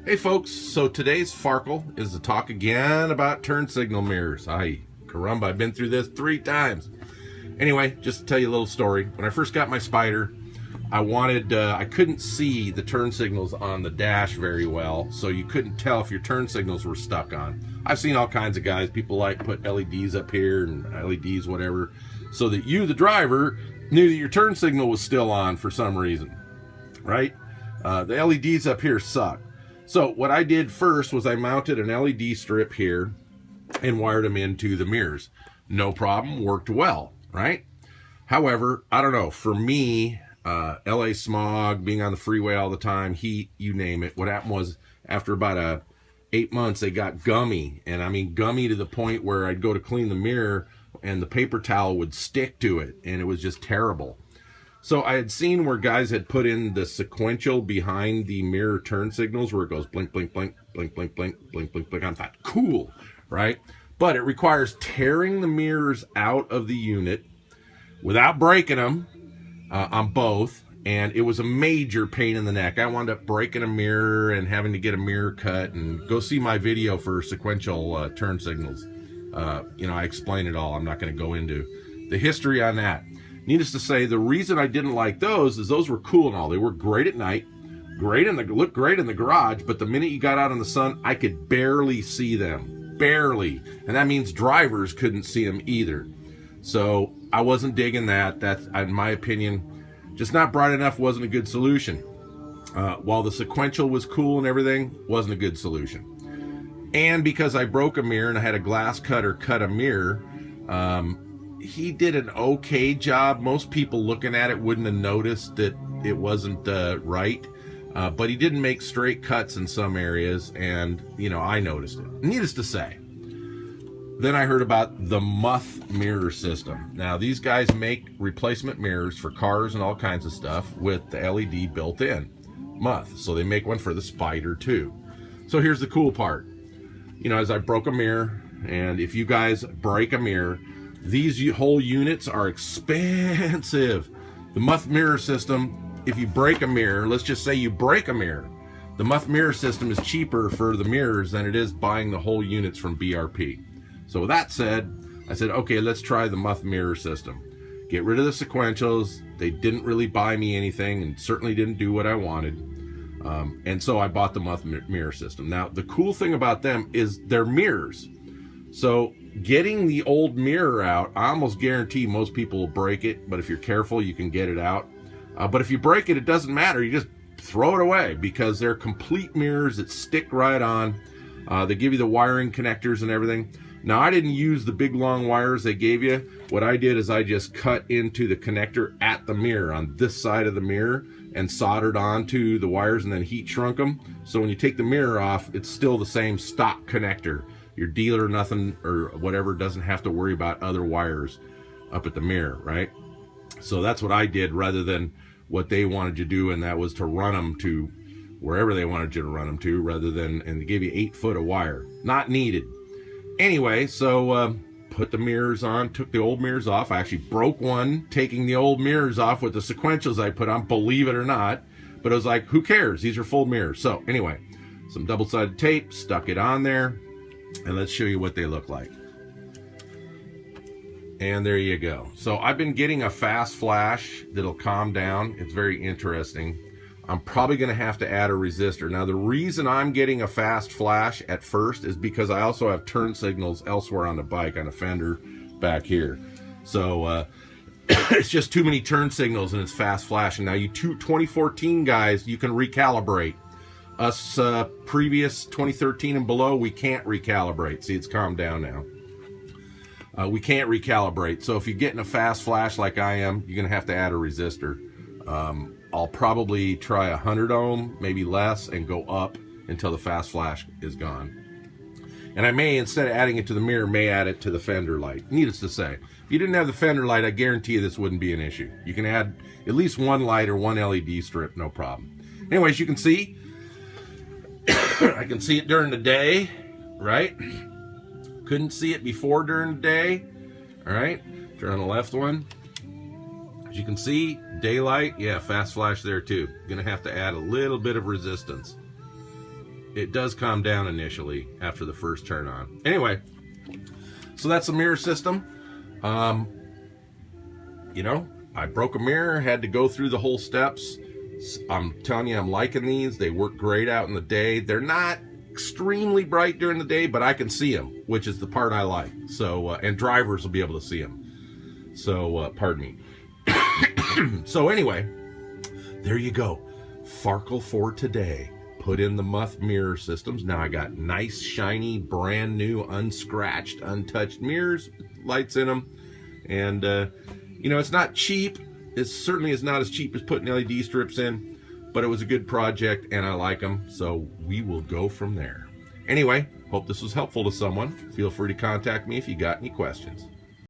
Hey folks, so today's Farkle is to talk again about turn signal mirrors. Ay, caramba, I've been through this 3 times. Anyway, just to tell you a little story. When I first got my Spyder, I couldn't see the turn signals on the dash very well, so you couldn't tell if your turn signals were stuck on. I've seen all kinds of guys, people like put LEDs up here and LEDs, whatever, so that you, the driver, knew that your turn signal was still on for some reason, right? The LEDs up here suck. So what I did first was I mounted an LED strip here and wired them into the mirrors. No problem, worked well, right? However, I don't know, for me, LA smog, being on the freeway all the time, heat, you name it, what happened was after about 8 months, they got gummy. And I mean gummy to the point where I'd go to clean the mirror and the paper towel would stick to it, and it was just terrible. So I had seen where guys had put in the sequential behind the mirror turn signals where it goes blink, blink, blink, blink, blink, blink, blink, blink, blink. I thought, cool, right? But it requires tearing the mirrors out of the unit without breaking them on both. And it was a major pain in the neck. I wound up breaking a mirror and having to get a mirror cut, and go see my video for sequential turn signals. I explain it all. I'm not going to go into the history on that. Needless to say, the reason I didn't like those is those were cool and all. They were great at night, looked great in the garage, but the minute you got out in the sun, I could barely see them. Barely. And that means drivers couldn't see them either. So I wasn't digging that. That's, in my opinion, just not bright enough, wasn't a good solution. While the sequential was cool and everything, wasn't a good solution. And because I broke a mirror and I had a glass cutter cut a mirror, he did an okay job. Most people looking at it wouldn't have noticed that it wasn't right, but he didn't make straight cuts in some areas, and I noticed it. Needless to say, then I heard about the Muth mirror system. Now these guys make replacement mirrors for cars and all kinds of stuff with the LED built in. Muth, so they make one for the Spyder too. So here's the cool part. As I broke a mirror, and if you guys break a mirror, these whole units are expensive. The Muth mirror system, if you break a mirror, let's just say you break a mirror, the Muth mirror system is cheaper for the mirrors than it is buying the whole units from BRP. So with that said, I said, okay, let's try the Muth mirror system. Get rid of the sequentials. They didn't really buy me anything and certainly didn't do what I wanted. And so I bought the Muth mirror system. Now, the cool thing about them is they're mirrors. So getting the old mirror out, I almost guarantee most people will break it, but if you're careful, you can get it out. But if you break it, it doesn't matter. You just throw it away because they're complete mirrors that stick right on. They give you the wiring connectors and everything. Now, I didn't use the big long wires they gave you. What I did is I just cut into the connector at the mirror on this side of the mirror and soldered onto the wires and then heat shrunk them. So when you take the mirror off, it's still the same stock connector. Your dealer, nothing or whatever, doesn't have to worry about other wires up at the mirror, right? So that's what I did rather than what they wanted you to do, and that was to run them to wherever they wanted you to run them to, rather than, and they gave you 8 foot of wire. Not needed. Anyway, so put the mirrors on, took the old mirrors off. I actually broke one taking the old mirrors off with the sequentials I put on, believe it or not. But I was like, who cares? These are full mirrors. So anyway, some double-sided tape, stuck it on there. And let's show you what they look like. And there you go. So I've been getting a fast flash that'll calm down. It's very interesting. I'm probably going to have to add a resistor. Now, the reason I'm getting a fast flash at first is because I also have turn signals elsewhere on the bike, on a fender back here. So it's just too many turn signals and it's fast flashing. Now, you 2014 guys, you can recalibrate. Us previous 2013 and below, we can't recalibrate. See, it's calmed down now. We can't recalibrate. So if you're getting a fast flash like I am, you're going to have to add a resistor. I'll probably try 100 ohm, maybe less, and go up until the fast flash is gone. And I may, instead of adding it to the mirror, may add it to the fender light. Needless to say, if you didn't have the fender light, I guarantee you this wouldn't be an issue. You can add at least one light or one LED strip, no problem. Anyways, you can see, I can see it during the day, right? Couldn't see it before during the day. All right, turn on the left one. As you can see, daylight, yeah, fast flash there too. Gonna have to add a little bit of resistance. it does calm down initially after the first turn on. Anyway, so that's the mirror system. You know, I broke a mirror, had to go through the whole steps. I'm telling you, I'm liking these. They work great out in the day. They're not extremely bright during the day, but I can see them, which is the part I like. So, and drivers will be able to see them. So, pardon me. So anyway, there you go. Farkle for today. Put in the Muth mirror systems. Now I got nice, shiny, brand new, unscratched, untouched mirrors, lights in them. And, you know, it's not cheap. It certainly is not as cheap as putting LED strips in, but it was a good project and I like them. So we will go from there. Anyway, hope this was helpful to someone. Feel free to contact me if you got any questions.